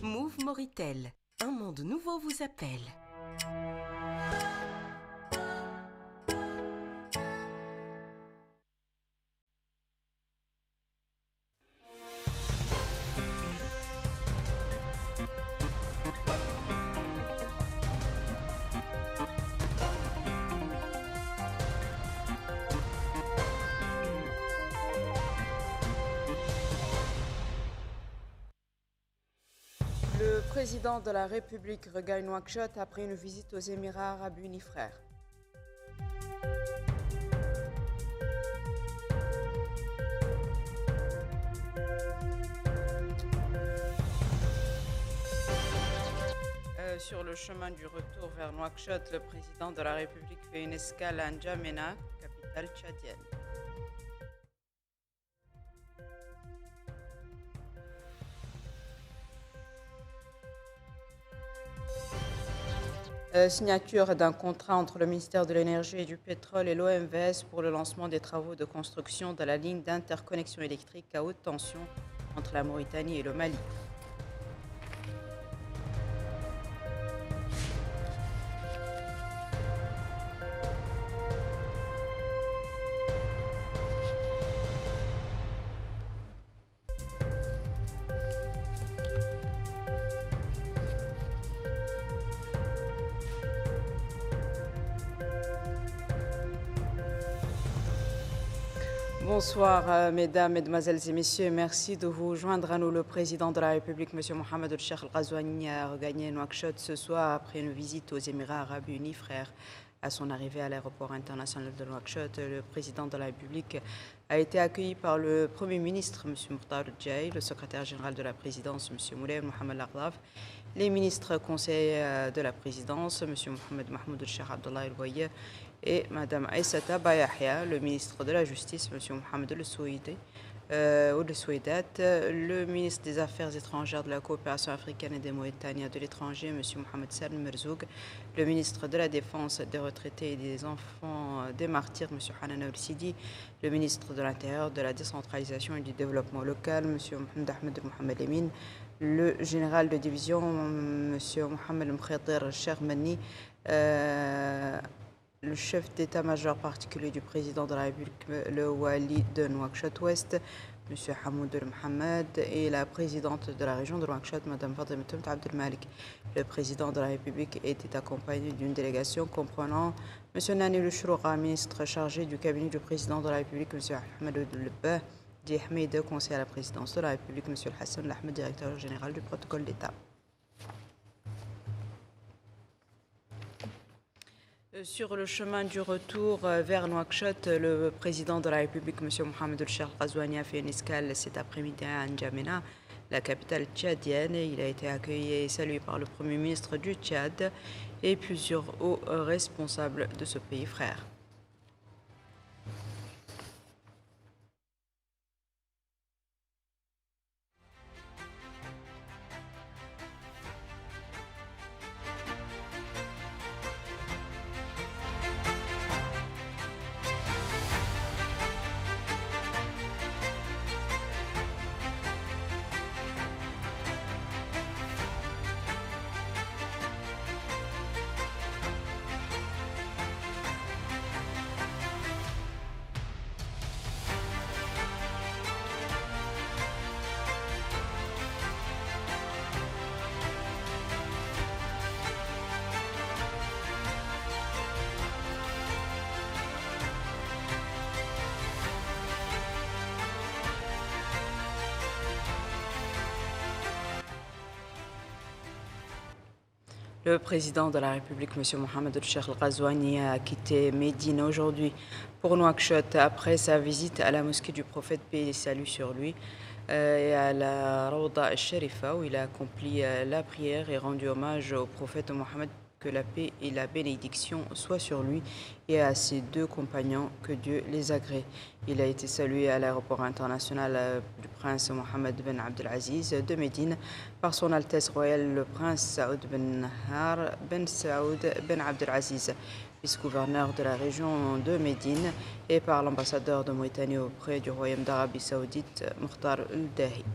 Move Moritel, un monde nouveau vous appelle. Le président de la République regagne Nouakchott après une visite aux Émirats arabes unis frères. Sur le chemin du retour vers Nouakchott, le président de la République fait une escale à N'Djamena, capitale tchadienne. Signature d'un contrat entre le ministère de l'Énergie et du Pétrole et l'OMVS pour le lancement des travaux de construction de la ligne d'interconnexion électrique à haute tension entre la Mauritanie et le Mali. Bonsoir, mesdames, mesdemoiselles et messieurs. Merci de vous joindre à nous. Le président de la République, M. Mohamed El-Cheikh El-Ghazouani, a regagné Nouakchott ce soir après une visite aux Émirats arabes unis frères. À son arrivée à l'aéroport international de Nouakchott, le président de la République a été accueilli par le Premier ministre, M. Mokhtar Djaï, le secrétaire général de la présidence, M. Moulay Mohamed Laghdaf, les ministres conseillers de la présidence, M. Mohamed Mahmoud El-Cheikh Abdallah El-Waye, et Mme Aïssata Bayahia, le ministre de la Justice, M. Mohamed El-Soueidat, le ministre des Affaires étrangères, de la coopération africaine et des Mauritaniens de l'étranger, M. Mohamed Salim Merzoug, le ministre de la Défense, des retraités et des enfants des martyrs, M. Hanan El-Sidi, le ministre de l'Intérieur, de la décentralisation et du développement local, M. Mohamed Ahmed Mohamed Emin, le général de division, M. Mohamed Mkhatir Chermani, le chef d'état-major particulier du président de la République, le Wali de Nouakchott-Ouest, M. Hamoud El Mohamed, et la présidente de la région de Nouakchott, Mme Fatima Abdel Malik. Le président de la République était accompagné d'une délégation comprenant M. Nani Louchroura, ministre chargé du cabinet du président de la République, M. Ahmed El-Bah, Dihmeid, conseiller à la présidence de la République, M. Hassan Lahmed, directeur général du protocole d'État. Sur le chemin du retour vers Nouakchott, le président de la République, M. Mohamed El-Cheikh El-Ghazouani, a fait une escale cet après-midi à N'Djamena, la capitale tchadienne. Il a été accueilli et salué par le Premier ministre du Tchad et plusieurs hauts responsables de ce pays frère. Le président de la République, M. Mohamed El-Cheikh El-Ghazouani, a quitté Médine aujourd'hui pour Nouakchott après sa visite à la mosquée du prophète, paix et salut sur lui, et à la Rawda al-Sharifa, où il a accompli la prière et rendu hommage au prophète Mohamed, que la paix et la bénédiction soient sur lui, et à ses deux compagnons, que Dieu les agrée. Il a été salué à l'aéroport international du prince Mohamed Ben Abdelaziz de Médine par son Altesse royale le prince Saoud Ben Nahar Ben Saoud Ben Abdelaziz, vice-gouverneur de la région de Médine, et par l'ambassadeur de Mauritanie auprès du Royaume d'Arabie Saoudite, Mokhtar El-Dahi.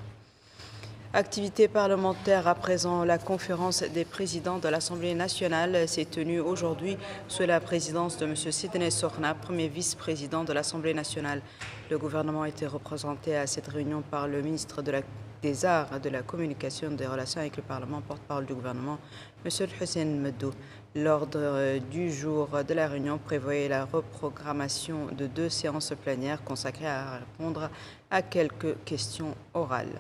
Activité parlementaire à présent, la conférence des présidents de l'Assemblée nationale s'est tenue aujourd'hui sous la présidence de M. Sidney Sorna, premier vice-président de l'Assemblée nationale. Le gouvernement a été représenté à cette réunion par le ministre des Arts, de la Communication et des Relations avec le Parlement, porte-parole du gouvernement, M. Hussein Meddou. L'ordre du jour de la réunion prévoyait la reprogrammation de 2 séances plénières consacrées à répondre à quelques questions orales.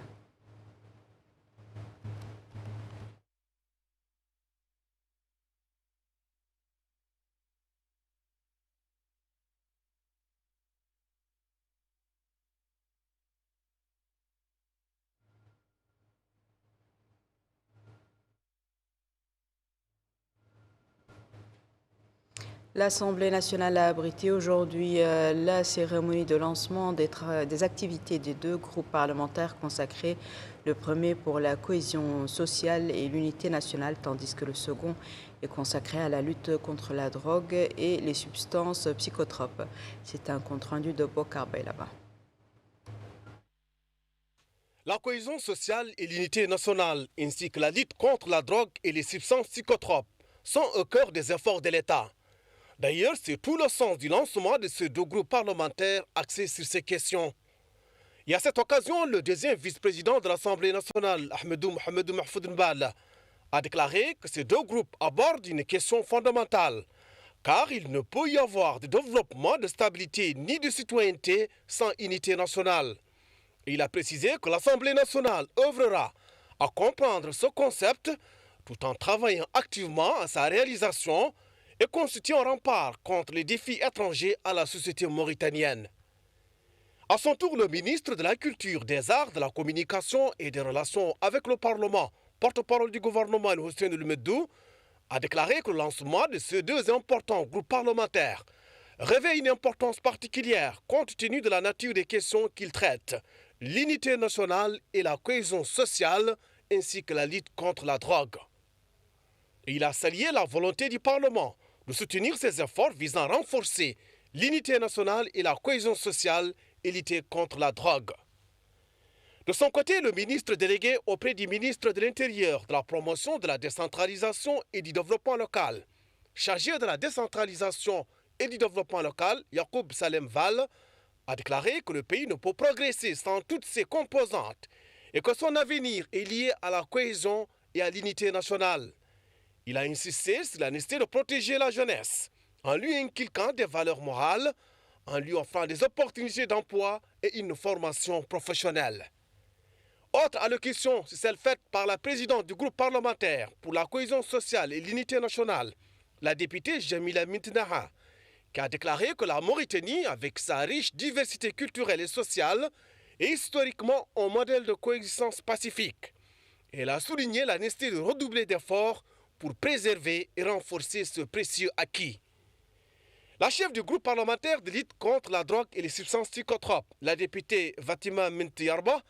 L'Assemblée nationale a abrité aujourd'hui la cérémonie de lancement des activités des 2 groupes parlementaires consacrés, le premier pour la cohésion sociale et l'unité nationale, tandis que le second est consacré à la lutte contre la drogue et les substances psychotropes. C'est un compte-rendu de Bokar Baylaba. La cohésion sociale et l'unité nationale, ainsi que la lutte contre la drogue et les substances psychotropes, sont au cœur des efforts de l'État. D'ailleurs, c'est tout le sens du lancement de ces 2 groupes parlementaires axés sur ces questions. Et à cette occasion, le deuxième vice-président de l'Assemblée nationale, Ahmedou Mohamedou Mahfoud Mbal, a déclaré que ces 2 groupes abordent une question fondamentale, car il ne peut y avoir de développement, de stabilité ni de citoyenneté sans unité nationale. Et il a précisé que l'Assemblée nationale œuvrera à comprendre ce concept tout en travaillant activement à sa réalisation et constitue un rempart contre les défis étrangers à la société mauritanienne. À son tour, le ministre de la Culture, des Arts, de la Communication et des Relations avec le Parlement, porte-parole du gouvernement Hussein Meddou, a déclaré que le lancement de ces 2 importants groupes parlementaires revêt une importance particulière compte tenu de la nature des questions qu'ils traitent, l'unité nationale et la cohésion sociale, ainsi que la lutte contre la drogue. Et il a salué la volonté du Parlement de soutenir ces efforts visant à renforcer l'unité nationale et la cohésion sociale et lutter contre la drogue. De son côté, le ministre délégué auprès du ministre de l'Intérieur, de la promotion de la décentralisation et du développement local, chargé de la décentralisation et du développement local, Yacoub Salem Val, a déclaré que le pays ne peut progresser sans toutes ses composantes et que son avenir est lié à la cohésion et à l'unité nationale. Il a insisté sur la nécessité de protéger la jeunesse, en lui inculquant des valeurs morales, en lui offrant des opportunités d'emploi et une formation professionnelle. Autre allocution, c'est celle faite par la présidente du groupe parlementaire pour la cohésion sociale et l'unité nationale, la députée Jamila Mintnaha, qui a déclaré que la Mauritanie, avec sa riche diversité culturelle et sociale, est historiquement un modèle de coexistence pacifique. Elle a souligné la nécessité de redoubler d'efforts pour préserver et renforcer ce précieux acquis. La chef du groupe parlementaire de lutte contre la drogue et les substances psychotropes, la députée Fatima Mintiyarba,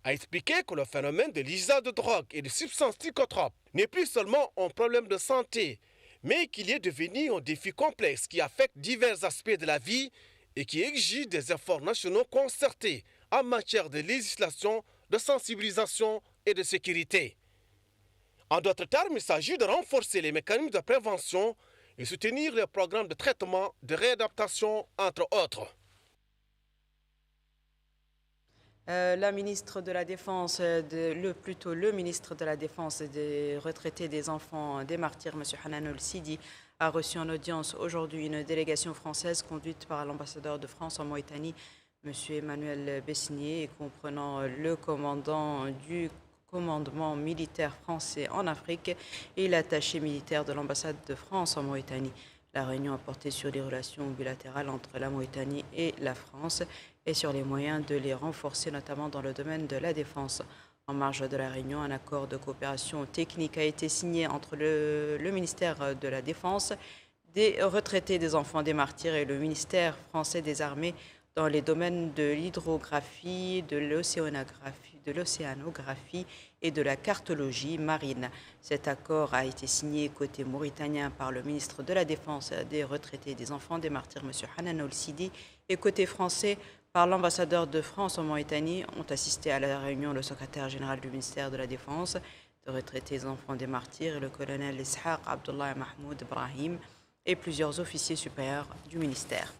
a expliqué que le phénomène de l'usage de drogue et de substances psychotropes n'est plus seulement un problème de santé, mais qu'il est devenu un défi complexe qui affecte divers aspects de la vie et qui exige des efforts nationaux concertés en matière de législation, de sensibilisation et de sécurité. En d'autres termes, il s'agit de renforcer les mécanismes de prévention et soutenir les programmes de traitement, de réadaptation, entre autres. La ministre de la Défense, le ministre de la Défense et des retraités des enfants des martyrs, M. Hanan El-Sidi, a reçu en audience aujourd'hui une délégation française conduite par l'ambassadeur de France en Mauritanie, M. Emmanuel Bessigné, et comprenant le commandant du commandement militaire français en Afrique et l'attaché militaire de l'ambassade de France en Mauritanie. La réunion a porté sur les relations bilatérales entre la Mauritanie et la France et sur les moyens de les renforcer, notamment dans le domaine de la défense. En marge de la réunion, un accord de coopération technique a été signé entre le ministère de la Défense, des retraités des enfants des martyrs et le ministère français des armées dans les domaines de l'hydrographie, de l'océanographie et de la cartologie marine. Cet accord a été signé côté mauritanien par le ministre de la Défense des retraités des enfants des martyrs, M. Hanan El-Sidi, et côté français par l'ambassadeur de France en Mauritanie. Ont assisté à la réunion le secrétaire général du ministère de la Défense, de retraités enfants des martyrs, et le colonel Ishaq Abdullah Mahmoud Ibrahim et plusieurs officiers supérieurs du ministère.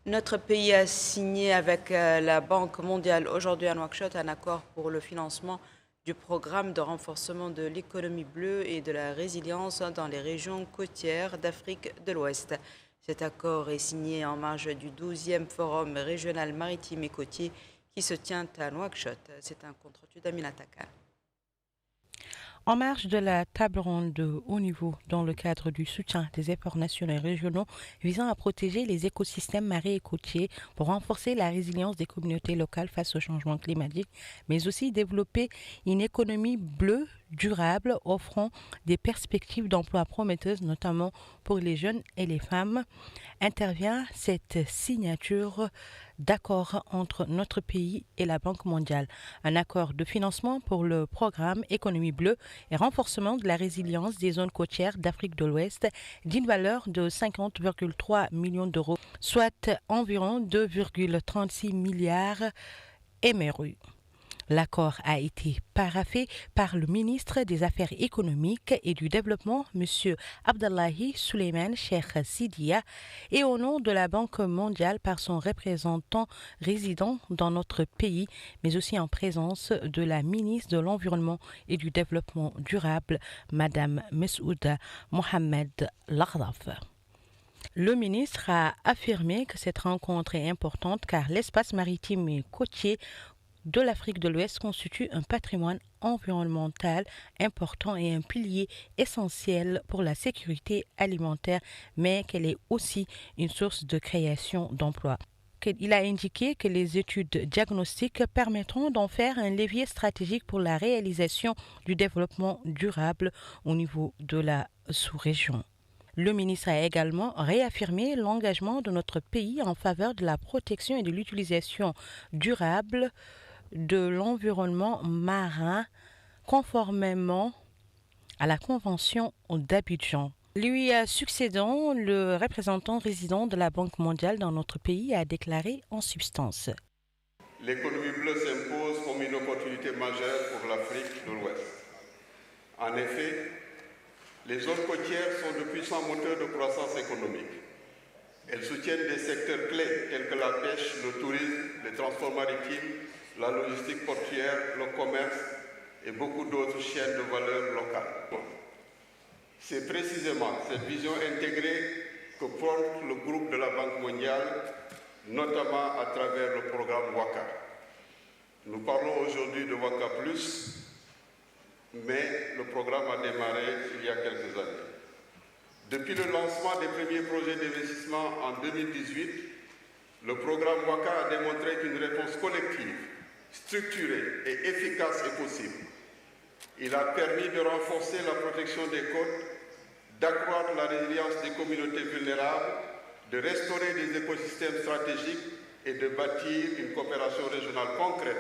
Notre pays a signé avec la Banque mondiale aujourd'hui à Nouakchott un accord pour le financement du programme de renforcement de l'économie bleue et de la résilience dans les régions côtières d'Afrique de l'Ouest. Cet accord est signé en marge du 12e Forum régional maritime et côtier qui se tient à Nouakchott. C'est un compte-rendu d'Amina Taka. En marge de la table ronde de haut niveau dans le cadre du soutien des efforts nationaux et régionaux visant à protéger les écosystèmes marins et côtiers pour renforcer la résilience des communautés locales face au changement climatique, mais aussi développer une économie bleue durable offrant des perspectives d'emploi prometteuses, notamment pour les jeunes et les femmes, intervient cette signature d'accord entre notre pays et la Banque mondiale. Un accord de financement pour le programme Économie bleue et renforcement de la résilience des zones côtières d'Afrique de l'Ouest d'une valeur de 50,3 millions d'euros, soit environ 2,36 milliards MRU. L'accord a été paraphé par le ministre des Affaires économiques et du Développement, M. Abdallahi Suleiman Cheikh Sidia, et au nom de la Banque mondiale par son représentant résident dans notre pays, mais aussi en présence de la ministre de l'Environnement et du Développement durable, Mme Messouda Mohamed Laghdaf. Le ministre a affirmé que cette rencontre est importante car l'espace maritime et côtier de l'Afrique de l'Ouest constitue un patrimoine environnemental important et un pilier essentiel pour la sécurité alimentaire, mais qu'elle est aussi une source de création d'emplois. Il a indiqué que les études diagnostiques permettront d'en faire un levier stratégique pour la réalisation du développement durable au niveau de la sous-région. Le ministre a également réaffirmé l'engagement de notre pays en faveur de la protection et de l'utilisation durable de l'environnement marin conformément à la Convention d'Abidjan. Lui succédant, le représentant résident de la Banque mondiale dans notre pays a déclaré en substance: l'économie bleue s'impose comme une opportunité majeure pour l'Afrique de l'Ouest. En effet, les zones côtières sont de puissants moteurs de croissance économique. Elles soutiennent des secteurs clés tels que la pêche, le tourisme, les transports maritimes, la logistique portuaire, le commerce et beaucoup d'autres chaînes de valeur locales. C'est précisément cette vision intégrée que porte le groupe de la Banque mondiale, notamment à travers le programme WACA. Nous parlons aujourd'hui de WACA+, mais le programme a démarré il y a quelques années. Depuis le lancement des premiers projets d'investissement en 2018, le programme WACA a démontré qu'une réponse collective, structurée et efficace est possible. Il a permis de renforcer la protection des côtes, d'accroître la résilience des communautés vulnérables, de restaurer des écosystèmes stratégiques et de bâtir une coopération régionale concrète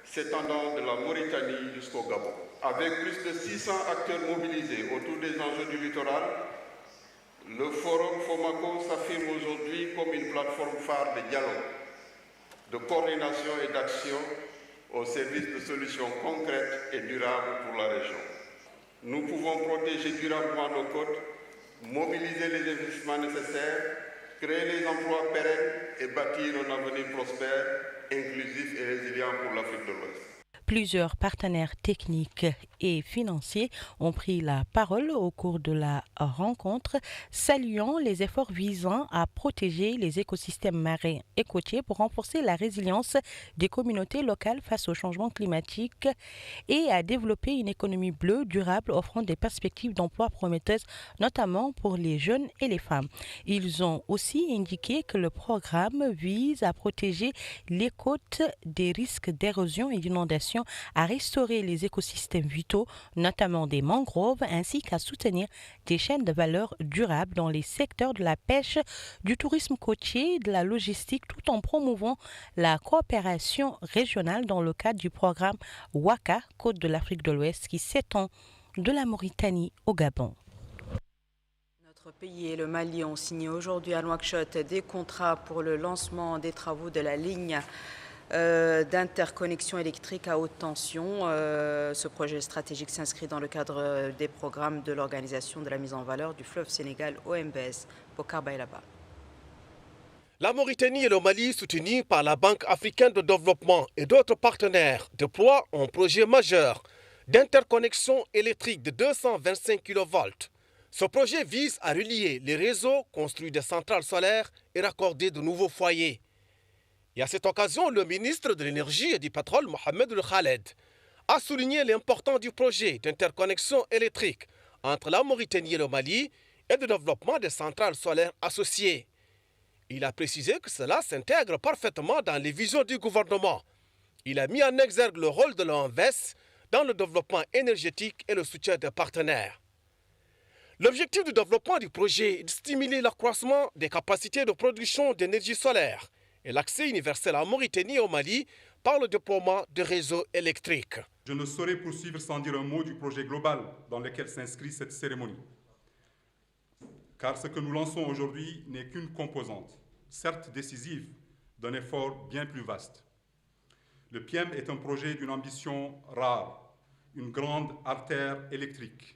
s'étendant de la Mauritanie jusqu'au Gabon. Avec plus de 600 acteurs mobilisés autour des enjeux du littoral, le Forum FOMACO s'affirme aujourd'hui comme une plateforme phare de dialogue, de coordination et d'action au service de solutions concrètes et durables pour la région. Nous pouvons protéger durablement nos côtes, mobiliser les investissements nécessaires, créer les emplois pérennes et bâtir un avenir prospère, inclusif et résilient pour l'Afrique de l'Ouest. Plusieurs partenaires techniques et financiers ont pris la parole au cours de la rencontre, saluant les efforts visant à protéger les écosystèmes marins et côtiers pour renforcer la résilience des communautés locales face au changement climatique et à développer une économie bleue durable offrant des perspectives d'emploi prometteuses, notamment pour les jeunes et les femmes. Ils ont aussi indiqué que le programme vise à protéger les côtes des risques d'érosion et d'inondation, à restaurer les écosystèmes vitaux, notamment des mangroves, ainsi qu'à soutenir des chaînes de valeur durables dans les secteurs de la pêche, du tourisme côtier, de la logistique, tout en promouvant la coopération régionale dans le cadre du programme WACA, Côte de l'Afrique de l'Ouest, qui s'étend de la Mauritanie au Gabon. Notre pays et le Mali ont signé aujourd'hui à Nouakchott des contrats pour le lancement des travaux de la ligne d'interconnexion électrique à haute tension. Ce projet stratégique s'inscrit dans le cadre des programmes de l'Organisation de la mise en valeur du fleuve Sénégal OMVS. Bokar Baylaba. La Mauritanie et le Mali, soutenus par la Banque africaine de développement et d'autres partenaires, déploient un projet majeur d'interconnexion électrique de 225 kV. Ce projet vise à relier les réseaux, construire des centrales solaires et raccorder de nouveaux foyers. Et à cette occasion, le ministre de l'Énergie et du Pétrole, Mohamed El Khaled, a souligné l'importance du projet d'interconnexion électrique entre la Mauritanie et le Mali et de développement des centrales solaires associées. Il a précisé que cela s'intègre parfaitement dans les visions du gouvernement. Il a mis en exergue le rôle de l'OMVS dans le développement énergétique et le soutien des partenaires. L'objectif du développement du projet est de stimuler l'accroissement des capacités de production d'énergie solaire et l'accès universel en Mauritanie et au Mali par le déploiement de réseaux électriques. Je ne saurais poursuivre sans dire un mot du projet global dans lequel s'inscrit cette cérémonie. Car ce que nous lançons aujourd'hui n'est qu'une composante, certes décisive, d'un effort bien plus vaste. Le PIEM est un projet d'une ambition rare, une grande artère électrique,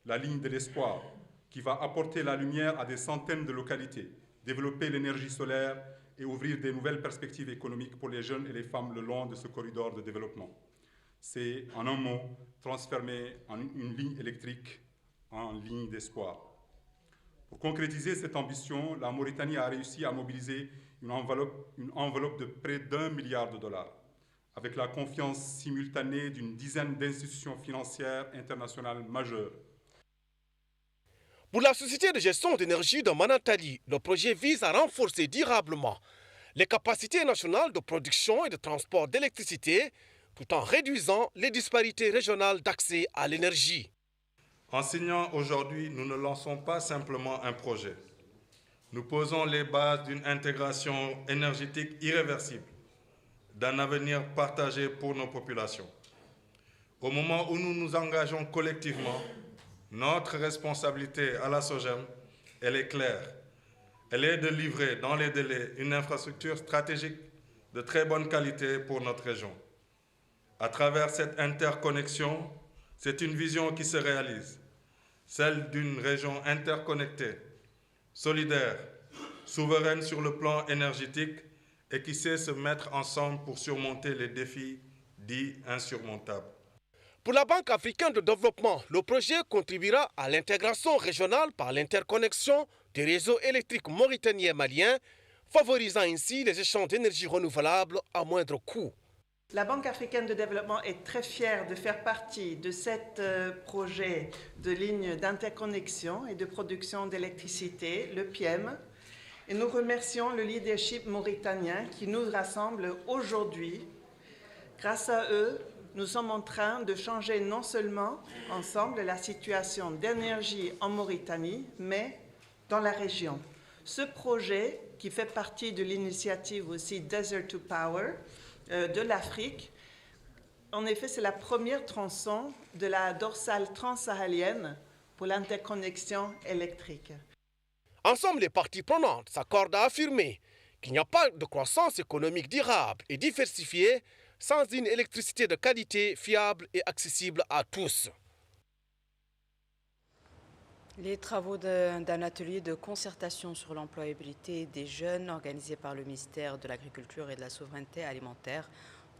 la ligne de l'espoir, qui va apporter la lumière à des centaines de localités, développer l'énergie solaire et ouvrir des nouvelles perspectives économiques pour les jeunes et les femmes le long de ce corridor de développement. C'est, en un mot, transformer une ligne électrique en ligne d'espoir. Pour concrétiser cette ambition, la Mauritanie a réussi à mobiliser une enveloppe de près d'1 milliard de dollars, avec la confiance simultanée d'une dizaine d'institutions financières internationales majeures. Pour la société de gestion d'énergie de Manantali, le projet vise à renforcer durablement les capacités nationales de production et de transport d'électricité, tout en réduisant les disparités régionales d'accès à l'énergie. En signant aujourd'hui, nous ne lançons pas simplement un projet. Nous posons les bases d'une intégration énergétique irréversible, d'un avenir partagé pour nos populations. Au moment où nous nous engageons collectivement, notre responsabilité à la SOGEM, elle est claire. Elle est de livrer dans les délais une infrastructure stratégique de très bonne qualité pour notre région. À travers cette interconnexion, c'est une vision qui se réalise, celle d'une région interconnectée, solidaire, souveraine sur le plan énergétique et qui sait se mettre ensemble pour surmonter les défis dits insurmontables. Pour la Banque africaine de développement, le projet contribuera à l'intégration régionale par l'interconnexion des réseaux électriques mauritaniens et maliens, favorisant ainsi les échanges d'énergie renouvelable à moindre coût. La Banque africaine de développement est très fière de faire partie de ce projet de ligne d'interconnexion et de production d'électricité, le PIEM. Et nous remercions le leadership mauritanien qui nous rassemble aujourd'hui. Grâce à eux, nous sommes en train de changer non seulement ensemble la situation d'énergie en Mauritanie, mais dans la région. Ce projet, qui fait partie de l'initiative aussi Desert to Power, de l'Afrique. En effet, c'est la première tronçon de la dorsale transsaharienne pour l'interconnexion électrique. Ensemble, les parties prenantes s'accordent à affirmer qu'il n'y a pas de croissance économique durable et diversifiée sans une électricité de qualité, fiable et accessible à tous. Les travaux d'un atelier de concertation sur l'employabilité des jeunes organisé par le ministère de l'Agriculture et de la Souveraineté alimentaire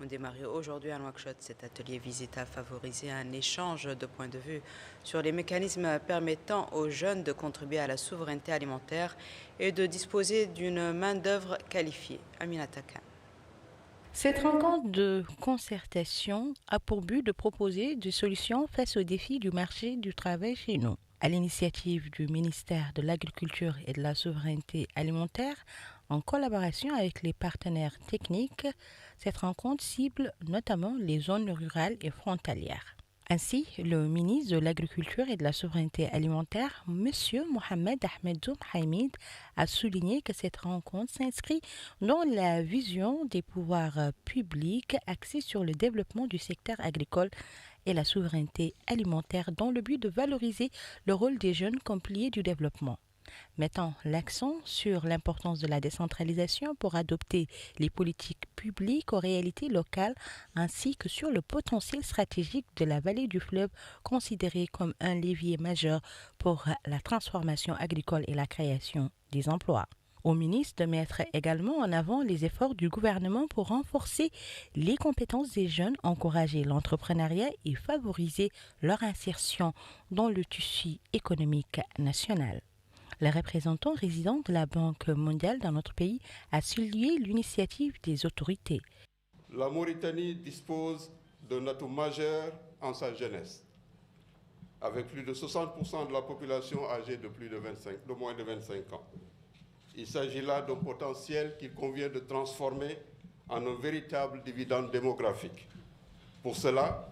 ont démarré aujourd'hui à Nouakchott. Cet atelier visait à favoriser un échange de points de vue sur les mécanismes permettant aux jeunes de contribuer à la souveraineté alimentaire et de disposer d'une main-d'œuvre qualifiée. Aminata Khan. Cette rencontre de concertation a pour but de proposer des solutions face aux défis du marché du travail chez nous. À l'initiative du ministère de l'Agriculture et de la Souveraineté alimentaire, en collaboration avec les partenaires techniques, cette rencontre cible notamment les zones rurales et frontalières. Ainsi, le ministre de l'Agriculture et de la Souveraineté alimentaire, M. Mohamed Ahmed Zoum Haïmid, a souligné que cette rencontre s'inscrit dans la vision des pouvoirs publics axés sur le développement du secteur agricole et la souveraineté alimentaire dans le but de valoriser le rôle des jeunes comme piliers du développement. mettant l'accent sur l'importance de la décentralisation pour adopter les politiques publiques aux réalités locales ainsi que sur le potentiel stratégique de la vallée du fleuve considérée comme un levier majeur pour la transformation agricole et la création des emplois. Au ministre de mettre également en avant les efforts du gouvernement pour renforcer les compétences des jeunes, encourager l'entrepreneuriat et favoriser leur insertion dans le tissu économique national. Le représentant résident de la Banque mondiale dans notre pays a salué l'initiative des autorités. La Mauritanie dispose d'un atout majeur en sa jeunesse, avec plus de 60% de la population âgée de moins de 25 ans. Il s'agit là d'un potentiel qu'il convient de transformer en un véritable dividende démographique. Pour cela,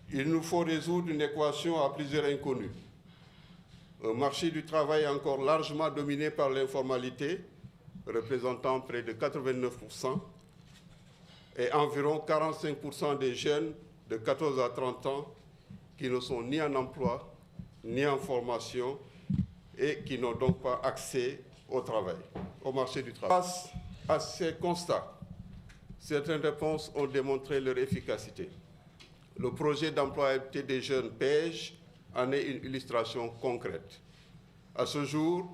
il nous faut résoudre une équation à plusieurs inconnues. Un marché du travail encore largement dominé par l'informalité, représentant près de 89%, et environ 45% des jeunes de 14 à 30 ans qui ne sont ni en emploi, ni en formation, et qui n'ont donc pas accès au marché du travail. Face à ces constats, certaines réponses ont démontré leur efficacité. Le projet d'employabilité des jeunes PEJ en est une illustration concrète. À ce jour,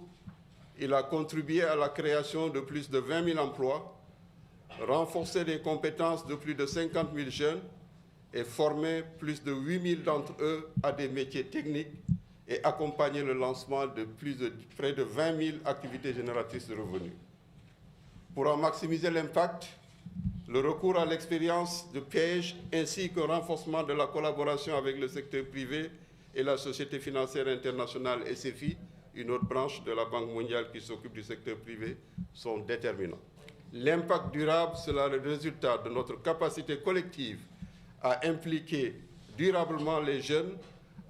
il a contribué à la création de plus de 20 000 emplois, renforcé les compétences de plus de 50 000 jeunes et formé plus de 8 000 d'entre eux à des métiers techniques et accompagné le lancement de près de 20 000 activités génératrices de revenus. Pour en maximiser l'impact, le recours à l'expérience de PEJ ainsi qu'un renforcement de la collaboration avec le secteur privé et la Société financière internationale SFI, une autre branche de la Banque mondiale qui s'occupe du secteur privé, sont déterminants. L'impact durable sera le résultat de notre capacité collective à impliquer durablement les jeunes,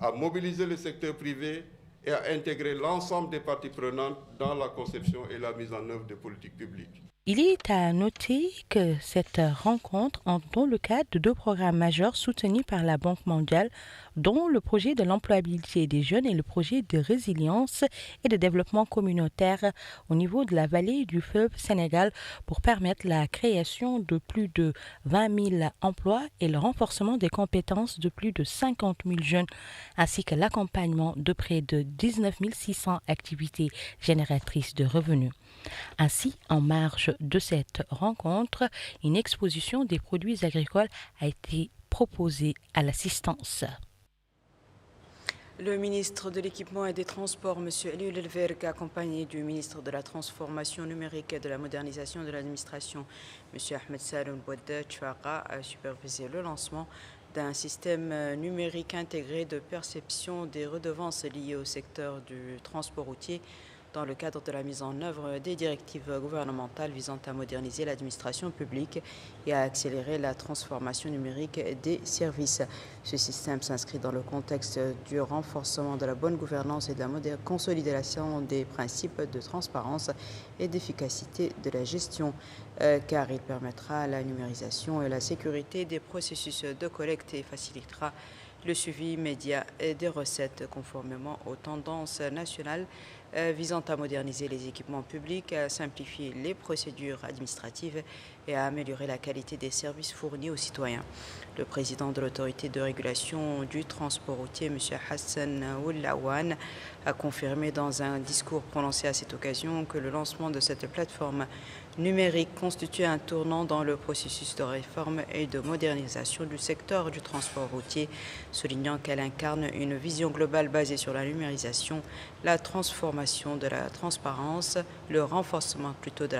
à mobiliser le secteur privé et à intégrer l'ensemble des parties prenantes dans la conception et la mise en œuvre des politiques publiques. Il est à noter que cette rencontre entre dans le cadre de 2 programmes majeurs soutenus par la Banque mondiale, dont le projet de l'employabilité des jeunes et le projet de résilience et de développement communautaire au niveau de la vallée du fleuve Sénégal pour permettre la création de plus de 20 000 emplois et le renforcement des compétences de plus de 50 000 jeunes, ainsi que l'accompagnement de près de 19 600 activités génératrices de revenus. Ainsi, en marge de cette rencontre, une exposition des produits agricoles a été proposée à l'assistance. Le ministre de l'Équipement et des Transports, M. Elioul Elverg, accompagné du ministre de la Transformation numérique et de la modernisation de l'administration, M. Ahmed Saloum Bouadda Chouaqa, a supervisé le lancement d'un système numérique intégré de perception des redevances liées au secteur du transport routier dans le cadre de la mise en œuvre des directives gouvernementales visant à moderniser l'administration publique et à accélérer la transformation numérique des services. Ce système s'inscrit dans le contexte du renforcement de la bonne gouvernance et de la consolidation des principes de transparence et d'efficacité de la gestion, car il permettra la numérisation et la sécurité des processus de collecte et facilitera le suivi immédiat des recettes conformément aux tendances nationales visant à moderniser les équipements publics, à simplifier les procédures administratives et à améliorer la qualité des services fournis aux citoyens. Le président de l'autorité de régulation du transport routier, M. Hassan Oulaouane, a confirmé dans un discours prononcé à cette occasion que le lancement de cette plateforme numérique constitue un tournant dans le processus de réforme et de modernisation du secteur du transport routier, soulignant qu'elle incarne une vision globale basée sur la numérisation, la transformation de la transparence, le renforcement plutôt de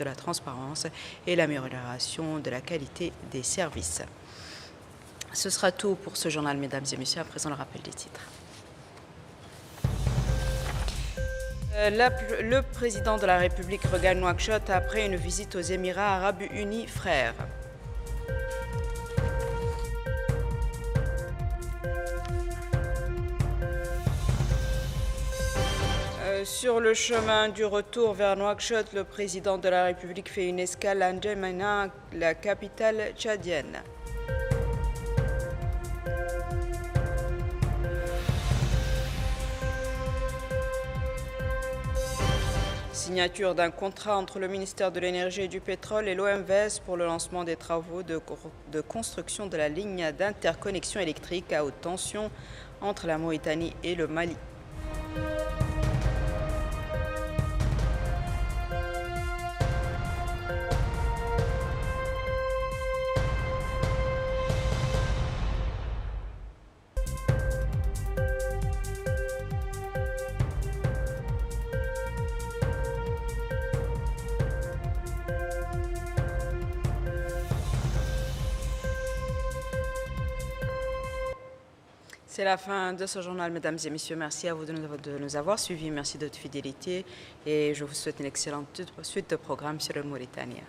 la transparence et l'amélioration de la qualité des services. Ce sera tout pour ce journal, mesdames et messieurs. À présent, le rappel des titres. Le président de la République regagne Nouakchott après une visite aux Émirats arabes unis frères. Sur le chemin du retour vers Nouakchott, le président de la République fait une escale à N'Djamena, la capitale tchadienne. signature d'un contrat entre le ministère de l'Énergie et du Pétrole et l'OMVS pour le lancement des travaux de construction de la ligne d'interconnexion électrique à haute tension entre la Mauritanie et le Mali. C'est la fin de ce journal, mesdames et messieurs. Merci à vous de nous avoir suivis. Merci de votre fidélité et je vous souhaite une excellente suite de programmes sur le Mauritania.